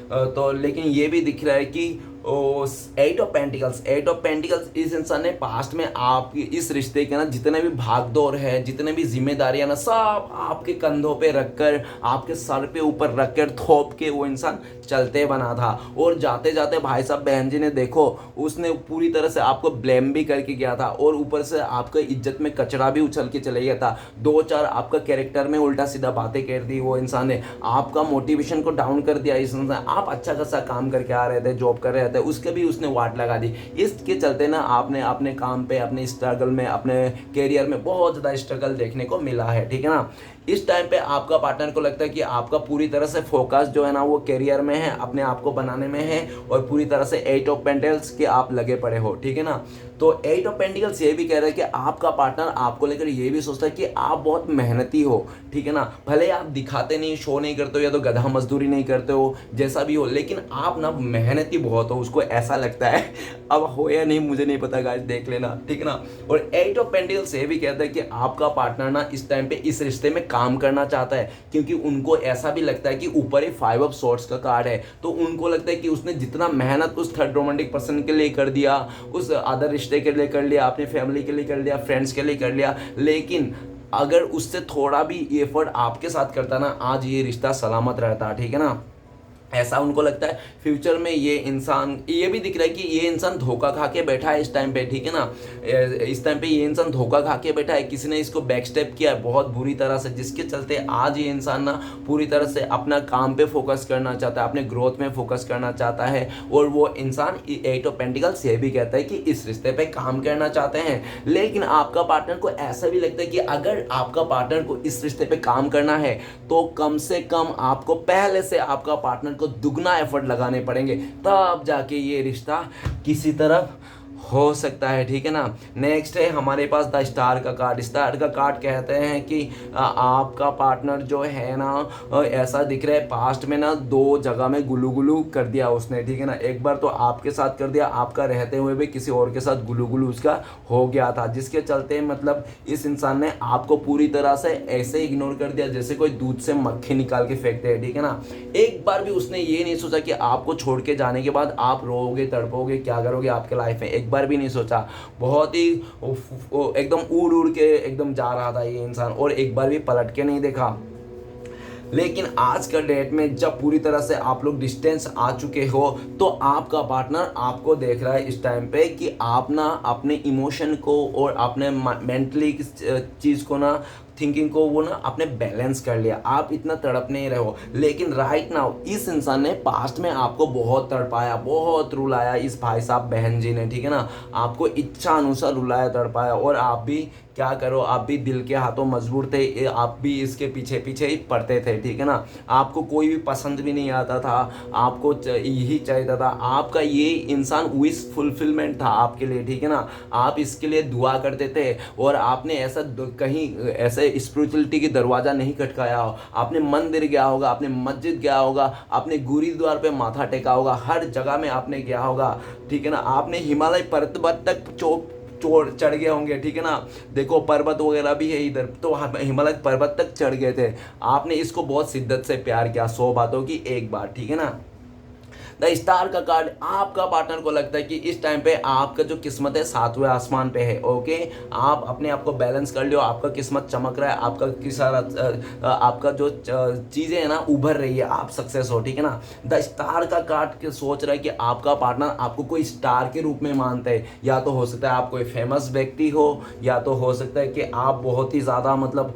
तो लेकिन ये भी दिख रहा है कि एट ऑफ पेंटिकल्स, इस इंसान ने पास्ट में आपके इस रिश्ते के ना जितने भी भाग दौड़ है, जितने भी जिम्मेदारियां ना, सब आपके कंधों पे रखकर, आपके सर पे ऊपर रखकर थोप के वो इंसान चलते बना था। और जाते जाते भाई साहब बहन जी ने देखो, उसने पूरी तरह से आपको ब्लेम भी करके गया था और ऊपर से आपका इज्जत में कचरा भी उछल के चले गया था। दो चार आपका कैरेक्टर में उल्टा सीधा बातें कर दी वो इंसान ने, आपका मोटिवेशन को डाउन कर दिया इस इंसान। आप अच्छा खासा काम करके आ रहे थे, जॉब कर रहे थे, उसके भी उसने वाट लगा दी। इसके चलते ना आपने अपने काम पे, अपने स्ट्रगल में, अपने कैरियर में बहुत ज़्यादा स्ट्रगल देखने को मिला है, ठीक है ना। इस टाइम पे आपका पार्टनर को लगता है कि आपका पूरी तरह से फोकस जो है ना वो कैरियर में है, अपने आप को बनाने में है, और पूरी तरह से एट ऑफ पेंटिकल्स के आप लगे पड़े हो, ठीक है ना। तो एट ऑफ पेंटिकल्स ये भी कह रहा है कि आपका पार्टनर आपको लेकर ये भी सोचता है कि आप बहुत मेहनती हो, ठीक है ना। भले आप दिखाते नहीं, शो नहीं करते हो, या तो गधा मजदूरी नहीं करते हो, जैसा भी हो, लेकिन आप ना मेहनती बहुत हो, उसको ऐसा लगता है। अब हो या नहीं मुझे नहीं पता गाइस, देख लेना, ठीक है ना। और एट ऑफ पेंटिकल्स ये भी कहता है कि आपका पार्टनर ना इस टाइम पे इस रिश्ते में काम करना चाहता है, क्योंकि उनको ऐसा भी लगता है कि ऊपर ही फाइव ऑफ सॉर्ड्स का कार्ड है, तो उनको लगता है कि उसने जितना मेहनत उस थर्ड रोमांटिक पर्सन के लिए कर दिया, उस अदर रिश्ते के लिए कर लिया, अपनी फैमिली के लिए कर लिया, फ्रेंड्स के लिए कर लिया, लेकिन अगर उससे थोड़ा भी एफर्ट आपके साथ करता ना, आज ये रिश्ता सलामत रहता, ठीक है ना। ऐसा उनको लगता है। फ्यूचर में ये इंसान, ये भी दिख रहा है कि ये इंसान धोखा खा के बैठा है इस टाइम पे, ठीक है ना। इस टाइम पे ये इंसान धोखा खा के बैठा है, किसी ने इसको बैक स्टेप किया है बहुत बुरी तरह से, जिसके चलते आज ये इंसान ना पूरी तरह से अपना काम पे फोकस करना चाहता है, अपने ग्रोथ में फोकस करना चाहता है। और वो इंसान एट ऑफ पेंटिकल्स ये भी कहता है कि इस रिश्ते पे काम करना चाहते हैं। लेकिन आपका पार्टनर को ऐसा भी लगता है कि अगर आपका पार्टनर को इस रिश्ते पे काम करना है, तो कम से कम आपको पहले से आपका पार्टनर को दुगना एफर्ट लगाने पड़ेंगे, तब जाके ये रिश्ता किसी तरफ हो सकता है, ठीक है ना। नेक्स्ट है हमारे पास द स्टार का कार्ड। स्टार का कार्ड कहते हैं कि आपका पार्टनर जो है ना, ऐसा दिख रहा है पास्ट में ना दो जगह में गुलू गुलू कर दिया उसने, ठीक है ना। एक बार तो आपके साथ कर दिया, आपका रहते हुए भी किसी और के साथ गुलू गुलू उसका हो गया था, जिसके चलते मतलब इस इंसान ने आपको पूरी तरह से ऐसे इग्नोर कर दिया जैसे कोई दूध से मक्खी निकाल के फेंकते हैं, ठीक है ना। एक बार भी उसने ये नहीं सोचा कि आपको छोड़ के जाने के बाद आप रोओगे, तड़पोगे, क्या करोगे आपके लाइफ में, एक बार भी नहीं सोचा। बहुत ही एकदम उड़ उड़ के एकदम जा रहा था ये इंसान, और एक बार भी पलट के नहीं देखा। लेकिन आज का डेट में जब पूरी तरह से आप लोग डिस्टेंस आ चुके हो, तो आपका पार्टनर आपको देख रहा है इस टाइम पे कि आप ना अपने इमोशन को और अपने मेंटली चीज़ को ना, थिंकिंग को वो ना आपने बैलेंस कर लिया, आप इतना तड़प नहीं रहे हो। लेकिन राइट नाउ इस इंसान ने पास्ट में आपको बहुत तड़पाया, बहुत रुलाया, इस भाई साहब बहन जी ने, ठीक है ना, आपको इच्छा अनुसार रुलाया, तड़पाया, और आप भी क्या करो, आप भी दिल के हाथों मजबूर थे, आप भी इसके पीछे पीछे ही पड़ते थे, ठीक है ना। आपको कोई भी पसंद भी नहीं आता था, आपको यही चाहिए था, आपका ये इंसान विश फुलफिलमेंट था आपके लिए, ठीक है ना। आप इसके लिए दुआ करते थे, और आपने ऐसा कहीं ऐसे स्पिरिचुअलिटी की दरवाज़ा नहीं खटकाया हो, आपने मंदिर गया होगा, आपने मस्जिद गया होगा, आपने गुरुद्वार पे माथा टेका होगा, हर जगह में आपने गया होगा, ठीक है ना। आपने हिमालय पर्वत तक चढ़ गए होंगे, ठीक है ना। देखो पर्वत वगैरह भी है इधर, तो हिमालय पर्वत तक चढ़ गए थे। आपने इसको बहुत शिद्दत से प्यार किया, 100 बातों की एक बात, ठीक है ना। द स्टार का कार्ड, आपका पार्टनर को लगता है कि इस टाइम पे आपका जो किस्मत है 7वें आसमान पे है, ओके। आप अपने आप को बैलेंस कर लियो, आपका किस्मत चमक रहा है, आपका जो चीज़ें हैं ना उभर रही है, आप सक्सेस हो, ठीक है ना। द स्टार का कार्ड के सोच रहा है कि आपका पार्टनर आपको कोई स्टार के रूप में मानता है, या तो हो सकता है आप कोई फेमस व्यक्ति हो, या तो हो सकता है कि आप बहुत ही ज़्यादा मतलब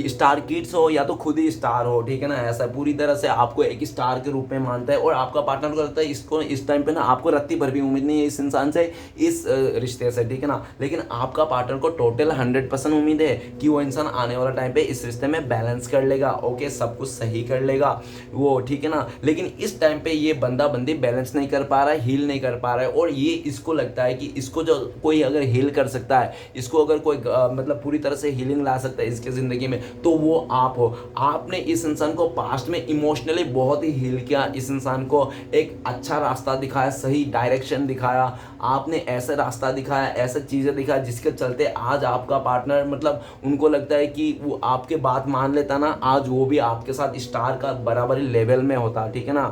स्टार किड्स हो, या तो खुद ही स्टार हो, ठीक है ना। ऐसा पूरी तरह से आपको एक स्टार के रूप में मानता है, और आपका पार्टनर को लगता है इसको इस टाइम पे ना आपको रत्ती भर भी उम्मीद नहीं है इस इंसान से, इस रिश्ते से, ठीक है ना। लेकिन आपका पार्टनर को टोटल 100% उम्मीद है कि वो इंसान आने वाला टाइम पे इस रिश्ते में बैलेंस कर लेगा, ओके, सब कुछ सही कर लेगा वो, ठीक है ना। लेकिन इस टाइम पे ये बंदा बंदी बैलेंस नहीं कर पा रहा है, हील नहीं कर पा रहा है, और ये इसको लगता है कि इसको जो कोई अगर हील कर सकता है, इसको अगर कोई मतलब पूरी तरह से हीलिंग ला सकता है इसके ज़िंदगी में, तो वो आप हो। आपने इस इंसान को पास्ट में इमोशनली बहुत ही हील किया, इस इंसान को एक अच्छा रास्ता दिखाया, सही डायरेक्शन दिखाया, आपने ऐसा रास्ता दिखाया, ऐसा चीज़ें दिखाया जिसके चलते आज आपका पार्टनर मतलब उनको लगता है कि वो आपके बात मान लेता ना, आज वो भी आपके साथ स्टार का बराबरी लेवल में होता, ठीक है ना।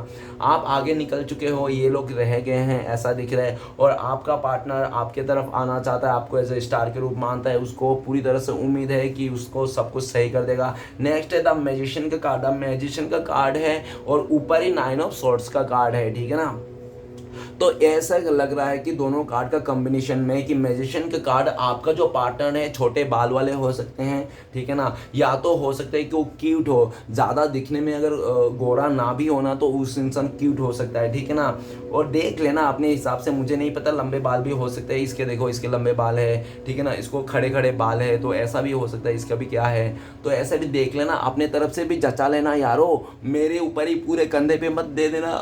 आप आगे निकल चुके हो, ये लोग रह गए हैं ऐसा दिख रहा है, और आपका पार्टनर आपके तरफ आना चाहता है, आपको एज ए स्टार के रूप मानता है, उसको पूरी तरह से उम्मीद है कि उसको सब कुछ सही कर देगा। नेक्स्ट है द मैजिशियन का कार्ड। द मैजिशियन का कार्ड है और ऊपर ही 9 ऑफ सॉर्ड्स का कार्ड है, ठीक है ना। तो ऐसा लग रहा है कि दोनों कार्ड का कॉम्बिनेशन में कि मैजिशियन का कार्ड आपका जो पार्टनर है छोटे बाल वाले हो सकते हैं, ठीक है ना, या तो हो सकता है कि वो क्यूट हो, ज़्यादा दिखने में अगर गोरा ना भी होना तो उस इंसान क्यूट हो सकता है, ठीक है ना। और देख लेना अपने हिसाब से, मुझे नहीं पता, लंबे बाल भी हो सकते हैं इसके, देखो इसके लंबे बाल है, ठीक है ना, इसको खड़े खड़े बाल है, तो ऐसा भी हो सकता है, इसका भी क्या है, तो ऐसा भी देख लेना, अपने तरफ से भी जचा लेना यारो, मेरे ऊपर ही पूरे कंधे पे मत दे देना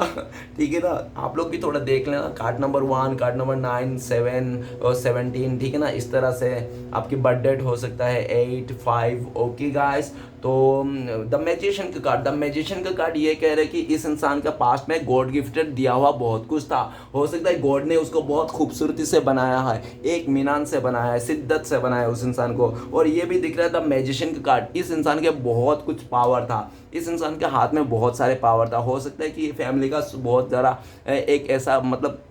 ठीक है ना। आप लोग भी थोड़ा देख लेना, कार्ड नंबर 1, कार्ड नंबर 9, 7 और 17, ठीक है ना, इस तरह से आपकी बर्थ डेट हो सकता है 8, 5। ओके गाइस, तो द मैजिशियन का कार्ड, द मैजिशियन का कार्ड ये कह रहे हैं कि इस इंसान का पास्ट में गॉड गिफ्टेड दिया हुआ बहुत कुछ था, हो सकता है गॉड ने उसको बहुत खूबसूरती से बनाया है, एक मीनान से बनाया है, शिद्दत से बनाया है उस इंसान को। और ये भी दिख रहा है द मैजिशियन का कार्ड, इस इंसान के बहुत कुछ पावर था, इस इंसान के हाथ में बहुत सारे पावर था, हो सकता है कि फैमिली का बहुत ज़्यादा एक ऐसा मतलब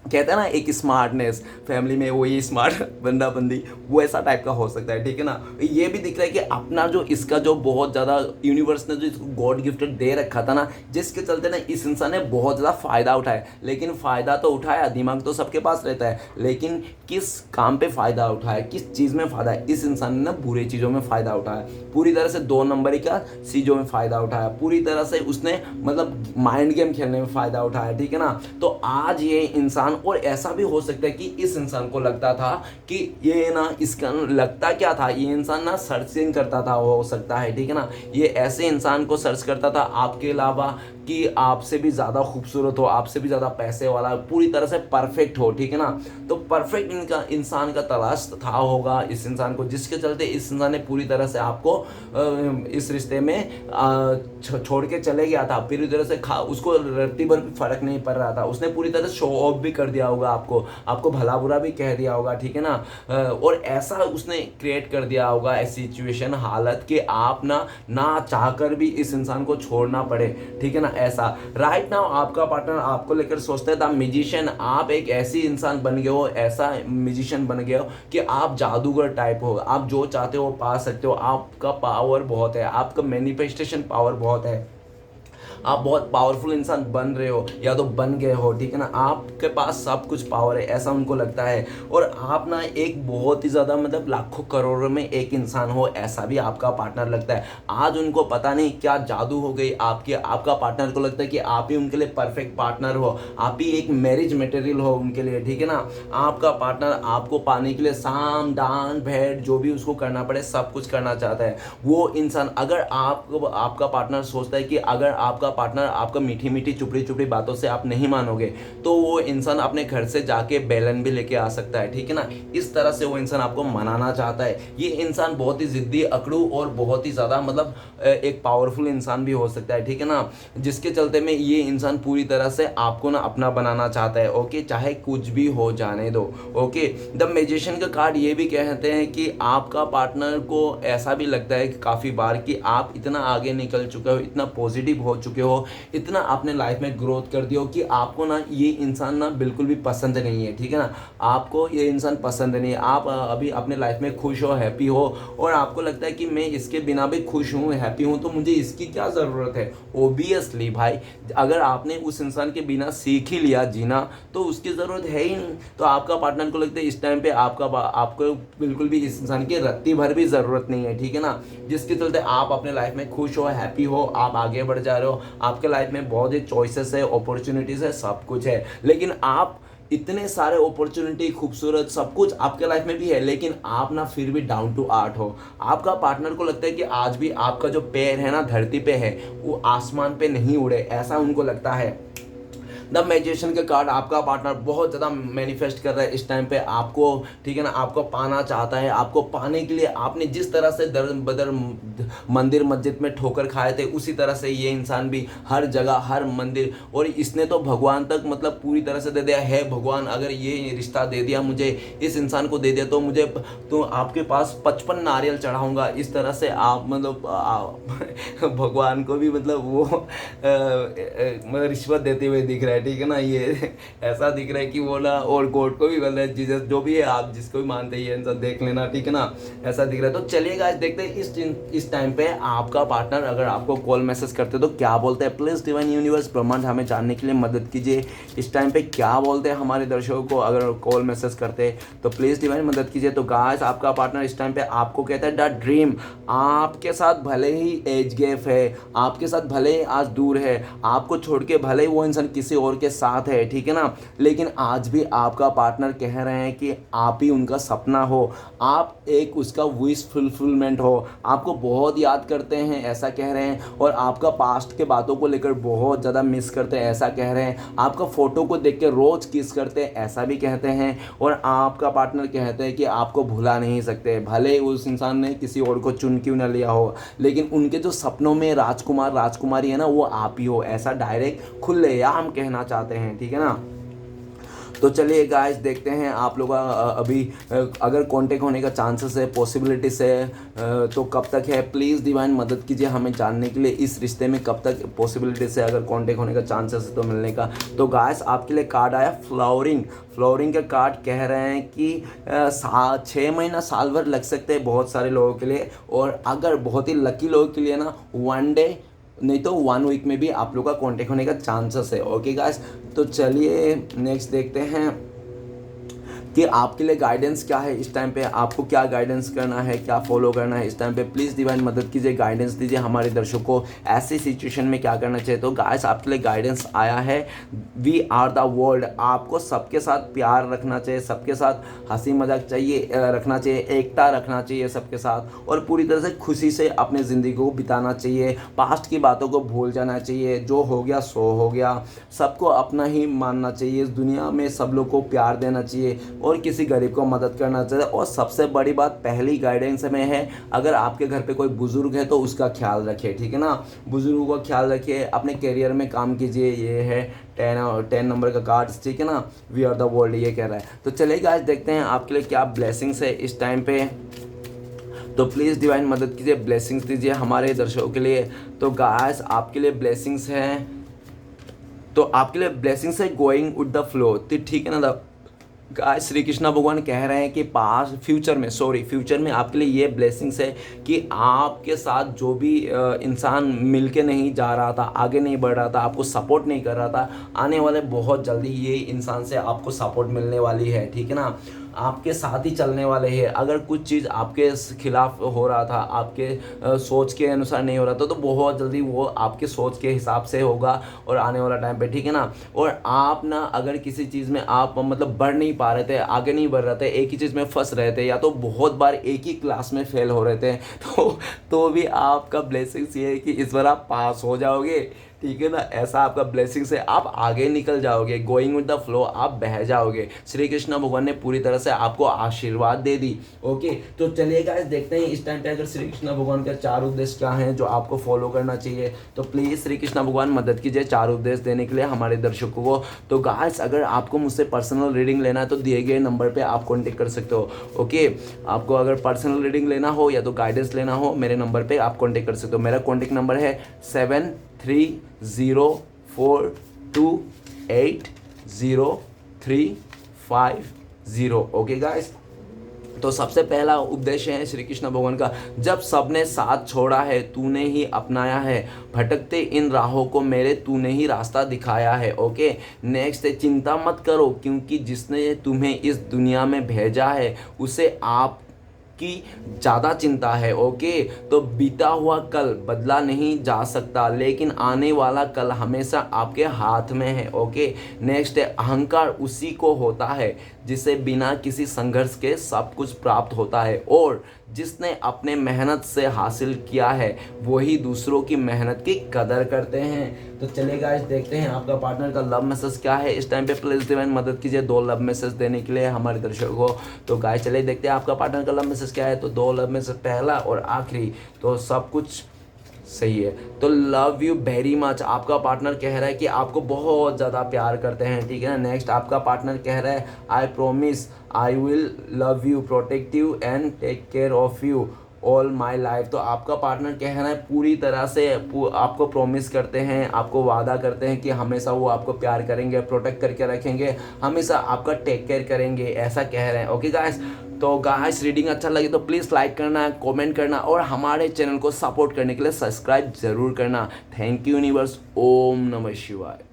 कहते हैं ना एक स्मार्टनेस फैमिली में, वही स्मार्ट बंदा बंदी, वो ऐसा टाइप का हो सकता है, ठीक है ना। ये भी दिख रहा है कि अपना जो इसका जो बहुत ज़्यादा यूनिवर्स ने जो इसको गॉड गिफ्टेड दे रखा था ना, जिसके चलते ना इस इंसान ने बहुत ज़्यादा फ़ायदा उठाया, लेकिन फ़ायदा तो उठाया, दिमाग तो सबके पास रहता है, लेकिन किस काम पे फ़ायदा उठाया, किस चीज़ में फ़ायदा है, इस इंसान ने ना बुरी चीज़ों में फ़ायदा उठाया, पूरी तरह से 2 नंबरी का चीज़ों में फ़ायदा उठाया, पूरी तरह से उसने मतलब माइंड गेम खेलने में फ़ायदा उठाया, ठीक है ना। तो आज ये इंसान, और ऐसा भी हो सकता है कि इस इंसान को लगता था कि ये ना, इसका लगता क्या था, ये इंसान ना सर्चिंग करता था, हो सकता है, ठीक है ना, ये ऐसे इंसान को सर्च करता था आपके अलावा कि आपसे भी ज़्यादा खूबसूरत हो, आपसे भी ज़्यादा पैसे वाला, पूरी तरह से परफेक्ट हो, ठीक है ना। तो परफेक्ट इनका इंसान का तलाश था होगा इस इंसान को, जिसके चलते इस इंसान ने पूरी तरह से आपको इस रिश्ते में छोड़ के चले गया था, पूरी तरह से उसको रत्ती भर भी फर्क नहीं पड़ रहा था, उसने पूरी तरह से शो ऑफ भी कर दिया होगा, आपको भला बुरा भी कह दिया होगा, ठीक है ना। और ऐसा उसने क्रिएट कर दिया होगा ऐसी सिचुएशन, हालत कि आप ना चाहकर भी इस इंसान को छोड़ना पड़े, ठीक है ना। ऐसा राइट नाउ आपका पार्टनर आपको लेकर सोचता है द म्यूजिशियन, आप एक ऐसी इंसान बन गए हो, ऐसा म्यूजिशियन बन गए हो कि आप जादूगर टाइप हो, आप जो चाहते हो पा सकते हो, आपका पावर बहुत है, आपका मैनिफेस्टेशन पावर बहुत है, आप बहुत पावरफुल इंसान बन रहे हो या तो बन गए हो, ठीक है ना, आपके पास सब कुछ पावर है ऐसा उनको लगता है। और आप ना एक बहुत ही ज़्यादा मतलब लाखों करोड़ों में एक इंसान हो, ऐसा भी आपका पार्टनर लगता है। आज उनको पता नहीं क्या जादू हो गई आपका पार्टनर को लगता है कि आप ही उनके लिए परफेक्ट पार्टनर हो, आप ही एक मैरिज मटेरियल हो उनके लिए, ठीक है ना। आपका पार्टनर आपको पाने के लिए साम दान भेंट जो भी उसको करना पड़े सब कुछ करना चाहता है वो इंसान। अगर आपका पार्टनर सोचता है कि अगर आपका पार्टनर आपका मीठी मीठी चुपड़ी चुपड़ी बातों से आप नहीं मानोगे तो वो इंसान अपने घर से जाके बेलन भी लेके आ सकता है, ठीक है ना। इस तरह से वो इंसान आपको मनाना चाहता है। ये इंसान बहुत ही जिद्दी, अकड़ू और बहुत ही ज़्यादा मतलब एक पावरफुल इंसान भी हो सकता है, ठीक है ना, जिसके चलते में ये इंसान पूरी तरह से आपको ना अपना बनाना चाहता है। ओके, चाहे कुछ भी हो जाने दो। ओके, द मैजिशियन का कार्ड ये भी कहते हैं कि आपका पार्टनर को ऐसा भी लगता है कि काफ़ी बार कि आप इतना आगे निकल चुके हो, इतना पॉजिटिव हो चुके हो, इतना अपने लाइफ में ग्रोथ कर दिया हो कि आपको ना ये इंसान ना बिल्कुल भी पसंद नहीं है, ठीक है ना। आपको ये इंसान पसंद नहीं है, आप अभी अपने लाइफ में खुश हो, हैप्पी हो और आपको लगता है कि मैं इसके बिना भी खुश हूँ, हैप्पी हूँ, तो मुझे इसकी क्या ज़रूरत है। ओबियसली भाई, अगर आपने उस इंसान के बिना सीख ही लिया जीना तो उसकी ज़रूरत है ही नहीं। तो आपका पार्टनर को लगता है इस टाइम पे आपको बिल्कुल भी इस इंसान की रत्ती भर भी ज़रूरत नहीं है, ठीक है ना, जिसके चलते आप अपने लाइफ में खुश हो, हैप्पी हो, आप आगे बढ़ जा रहे हो, आपके लाइफ में बहुत ही चॉइसेस है, अपॉर्चुनिटीज़ है, सब कुछ है। लेकिन आप इतने सारे अपॉर्चुनिटी, खूबसूरत सब कुछ आपके लाइफ में भी है, लेकिन आप ना फिर भी डाउन टू अर्थ हो। आपका पार्टनर को लगता है कि आज भी आपका जो पैर है ना धरती पे है, वो आसमान पे नहीं उड़े, ऐसा उनको लगता है। द मैजिशियन का कार्ड, आपका पार्टनर बहुत ज़्यादा मैनिफेस्ट कर रहा है इस टाइम पे आपको, ठीक है ना, आपको पाना चाहता है। आपको पाने के लिए आपने जिस तरह से दर बदर मंदिर मस्जिद में ठोकर खाए थे, उसी तरह से ये इंसान भी हर जगह, हर मंदिर, और इसने तो भगवान तक मतलब पूरी तरह से दे दिया है। भगवान अगर ये रिश्ता दे दिया मुझे, इस इंसान को दे दिया, तो मुझे तो आपके पास 55 नारियल चढ़ाऊंगा। इस तरह से आप मतलब भगवान को भी मतलब वो मतलब रिश्वत देते हुए दिख रहा है, ठीक है ना। ये ऐसा दिख रहा है कि वो ना, और गॉड को भी बोल रहा है, जीसस जो भी है, आप जिसको भी मानते हैं ये इंसान देख लेना, ठीक है ना, ऐसा दिख रहा है। तो चलिए गाइस देखते हैं इस टाइम पे आपका पार्टनर अगर आपको कॉल मैसेज करते तो क्या बोलते हैं। प्लीज डिवाइन यूनिवर्स ब्रह्मांड हमें जानने के लिए मदद कीजिए, इस टाइम पे क्या बोलते हैं हमारे दर्शकों को अगर कॉल मैसेज करते हैं, तो प्लीज डिवाइन मदद कीजिए। तो गाइस आपका पार्टनर इस टाइम पे आपको कहता है द ड्रीम, आपके साथ भले ही एज गैप है, आपके साथ भले ही आज दूर है, आपको छोड़ के भले ही वो इंसान किसी और के साथ है, ठीक है ना, लेकिन आज भी आपका पार्टनर कह रहे हैं कि आप ही उनका सपना हो, आप एक उसका विश फुलफिलमेंट हो, आपको बहुत याद करते हैं ऐसा कह रहे हैं, और आपका पास्ट के बातों को लेकर बहुत ज़्यादा मिस करते हैं ऐसा कह रहे हैं, आपका फ़ोटो को देख के रोज़ किस करते हैं ऐसा भी कहते हैं, और आपका पार्टनर कहते हैं कि आपको भुला नहीं सकते, भले उस इंसान ने किसी और को चुन क्यों ना लिया हो, लेकिन उनके जो सपनों में राजकुमार राजकुमारी है ना, वो आप ही हो, ऐसा डायरेक्ट खुलेआम कहना चाहते हैं, ठीक है ना। तो चलिए गाइस देखते हैं आप लोग अभी अगर कांटेक्ट होने का चांसेस है, पॉसिबिलिटीज है, तो कब तक है। प्लीज़ डिवाइन मदद कीजिए हमें जानने के लिए इस रिश्ते में कब तक पॉसिबिलिटीज है, अगर कांटेक्ट होने का चांसेस है तो मिलने का। तो गाइस आपके लिए कार्ड आया फ्लावरिंग का कार्ड कह रहे हैं कि 6 महीना साल भर लग सकते हैं बहुत सारे लोगों के लिए, और अगर बहुत ही लकी लोगों के लिए ना 1 डे नहीं तो 1 वीक में भी आप लोग का कांटेक्ट होने का चांसेस है। ओके गाइस, तो चलिए नेक्स्ट देखते हैं कि आपके लिए गाइडेंस क्या है इस टाइम पे, आपको क्या गाइडेंस करना है, क्या फॉलो करना है इस टाइम पे। प्लीज़ डिवाइन मदद कीजिए, गाइडेंस दीजिए हमारे दर्शकों को ऐसी सिचुएशन में क्या करना चाहिए। तो गाइस आपके लिए गाइडेंस आया है वी आर द वर्ल्ड, आपको सबके साथ प्यार रखना चाहिए, सबके साथ हंसी मजाक चाहिए रखना चाहिए, एकता रखना चाहिए सबके साथ, और पूरी तरह से खुशी से अपने ज़िंदगी को बिताना चाहिए। पास्ट की बातों को भूल जाना चाहिए, जो हो गया सो हो गया, सबको अपना ही मानना चाहिए, इस दुनिया में सब लोग को प्यार देना चाहिए, और किसी गरीब को मदद करना चाहिए। और सबसे बड़ी बात पहली गाइडेंस में है, अगर आपके घर पे कोई बुजुर्ग है तो उसका ख्याल रखिए, ठीक है ना, बुजुर्गों का ख्याल रखिए, अपने करियर में काम कीजिए। ये है 10 नंबर का कार्ड, ठीक है ना, वी आर द वर्ल्ड ये कह रहा है। तो चलिए गाइस देखते हैं आपके लिए क्या ब्लेसिंग्स है इस टाइम पे। तो प्लीज़ डिवाइन मदद कीजिए, ब्लेसिंग्स दीजिए हमारे दर्शकों के लिए। तो गाइस आपके लिए ब्लेसिंग्स हैं, तो आपके लिए ब्लेसिंग्स है गोइंग विद द फ्लो, ठीक है ना। गाइस श्री कृष्णा भगवान कह रहे हैं कि फ्यूचर में आपके लिए ये ब्लेसिंग्स है कि आपके साथ जो भी इंसान मिल के नहीं जा रहा था, आगे नहीं बढ़ रहा था, आपको सपोर्ट नहीं कर रहा था, आने वाले बहुत जल्दी ये इंसान से आपको सपोर्ट मिलने वाली है, ठीक है ना, आपके साथ ही चलने वाले हैं। अगर कुछ चीज़ आपके खिलाफ हो रहा था, आपके सोच के अनुसार नहीं हो रहा था, तो बहुत जल्दी वो आपके सोच के हिसाब से होगा और आने वाला टाइम पे, ठीक है ना। और आप ना अगर किसी चीज़ में आप मतलब बढ़ नहीं पा रहे थे, आगे नहीं बढ़ रहे थे, एक ही चीज़ में फंस रहे थे, या तो बहुत बार एक ही क्लास में फेल हो रहे थे, तो भी आपका ब्लेसिंग्स ये है कि इस बार आप पास हो जाओगे, ठीक है ना, ऐसा आपका ब्लेसिंग से आप आगे निकल जाओगे, गोइंग विद द फ्लो, आप बह जाओगे। श्री कृष्ण भगवान ने पूरी तरह से आपको आशीर्वाद दे दी। ओके, तो चलिए गाइस देखते हैं इस टाइम पे अगर श्री कृष्ण भगवान का 4 उद्देश्य क्या हैं जो आपको फॉलो करना चाहिए। तो प्लीज़ श्री कृष्ण भगवान मदद कीजिए 4 उद्देश्य देने के लिए हमारे दर्शकों को। तो गाइस अगर आपको मुझसे पर्सनल रीडिंग लेना है तो दिए गए नंबर पर आप कॉन्टेक्ट कर सकते हो। ओके, आपको अगर पर्सनल रीडिंग लेना हो या तो गाइडेंस लेना हो, मेरे नंबर पर आप कॉन्टेक्ट कर सकते हो। मेरा कॉन्टेक्ट नंबर है 7304280350। ओके गाइस, तो सबसे पहला उपदेश है श्री कृष्ण भगवान का, जब सबने साथ छोड़ा है तूने ही अपनाया है, भटकते इन राहों को मेरे तूने ही रास्ता दिखाया है। ओके, नेक्स्ट है चिंता मत करो क्योंकि जिसने तुम्हें इस दुनिया में भेजा है उसे आप की ज़्यादा चिंता है। ओके, तो बीता हुआ कल बदला नहीं जा सकता, लेकिन आने वाला कल हमेशा आपके हाथ में है। ओके, नेक्स्ट है अहंकार उसी को होता है जिसे बिना किसी संघर्ष के सब कुछ प्राप्त होता है, और जिसने अपने मेहनत से हासिल किया है वही दूसरों की मेहनत की कदर करते हैं। तो चलिए गाइस देखते हैं आपका पार्टनर का लव मैसेज क्या है इस टाइम पे। प्लीज़ डिवाइन मदद कीजिए 2 लव मैसेज देने के लिए हमारे दर्शकों को। तो गाइस चलिए देखते हैं आपका पार्टनर का लव मैसेज क्या है। तो 2 लव मैसेज, पहला और आखिरी, तो सब कुछ सही है। तो लव यू वेरी मच, आपका पार्टनर कह रहा है कि आपको बहुत ज़्यादा प्यार करते हैं, ठीक है ना। नेक्स्ट आपका पार्टनर कह रहा है I promise I will love you, protect you and take care of you all my life. तो आपका पार्टनर कह रहा है पूरी तरह से आपको प्रॉमिस करते हैं, आपको वादा करते हैं कि हमेशा वो आपको प्यार करेंगे, प्रोटेक्ट करके रखेंगे, हमेशा आपका टेक केयर करेंगे, ऐसा कह रहे हैं। ओके गाइस, तो गाइस रीडिंग अच्छा लगे तो प्लीज़ लाइक करना, कमेंट करना और हमारे चैनल को सपोर्ट करने के लिए सब्सक्राइब जरूर करना। Thank you universe. ओम नमः शिवाय।